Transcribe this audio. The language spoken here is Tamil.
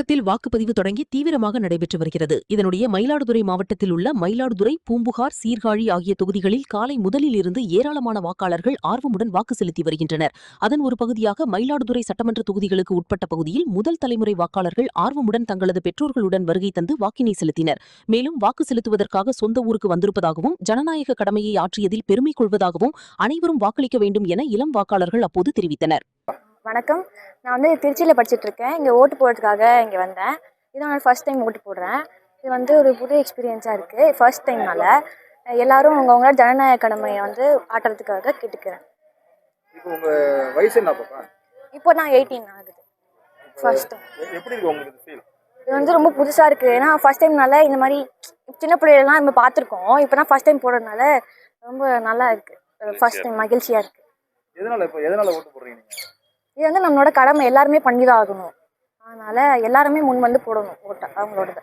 தமிழகத்தில் வாக்குப்பதிவு தொடங்கி தீவிரமாக நடைபெற்று வருகிறது. இதனுடைய மயிலாடுதுறை மாவட்டத்தில் உள்ள மயிலாடுதுறை, பூம்புகார், சீர்காழி ஆகிய தொகுதிகளில் காலை முதலில் இருந்து ஏராளமான வாக்காளர்கள் ஆர்வமுடன் வாக்கு செலுத்தி வருகின்றனர். அதன் ஒரு பகுதியாக மயிலாடுதுறை சட்டமன்ற தொகுதிகளுக்கு உட்பட்ட பகுதியில் முதல் தலைமுறை வாக்காளர்கள் ஆர்வமுடன் தங்களது பெற்றோர்களுடன் வருகை தந்து வாக்கினை செலுத்தினர். மேலும் வாக்கு செலுத்துவதற்காக சொந்த ஊருக்கு வந்திருப்பதாகவும், ஜனநாயக கடமையை ஆற்றியதில் பெருமை கொள்வதாகவும் அனைவரும் வாக்களிக்க வேண்டும் என இளம் வாக்காளர்கள் அப்போது தெரிவித்தனர். வணக்கம். நான் வந்து திருச்சியில் படிச்சுட்டு இருக்கேன். இங்கே ஓட்டு போடுறதுக்காக இங்கே வந்தேன். இதான் நான் ஃபர்ஸ்ட் டைம் ஓட்டு போடுறேன். இது வந்து ஒரு புது எக்ஸ்பீரியன்ஸாக இருக்குது. ஃபர்ஸ்ட் டைம்னால எல்லாரும் அவங்கவுங்களோட ஜனநாயக கடமையை வந்து ஆட்டுறதுக்காக கேட்டுக்கிறேன். இப்போ உங்கள் வயசு என்ன பாப்பா? இப்போ நான் 18 ஆகுது. First time. எப்படி இருக்கு உங்களுக்கு ஃபீல்? இது வந்து ரொம்ப புதுசாக இருக்குது. ஏன்னா ஃபர்ஸ்ட் டைம்னால இந்த மாதிரி சின்ன பிள்ளைகள்லாம் நம்ம பார்த்துருக்கோம். இப்போ தான் ஃபர்ஸ்ட் டைம் போடுறதுனால ரொம்ப நல்லா இருக்குது. ஃபர்ஸ்ட் டைம் மகிழ்ச்சியாக இருக்குது. எதனால் ஓட்டு போடுறீங்க நீங்கள்? இது வந்து நம்மளோட கடமை, எல்லாருமே பண்ணி தான் ஆகணும். அதனால் எல்லாருமே முன் வந்து போடணும் ஓட்டை அவங்களோடது.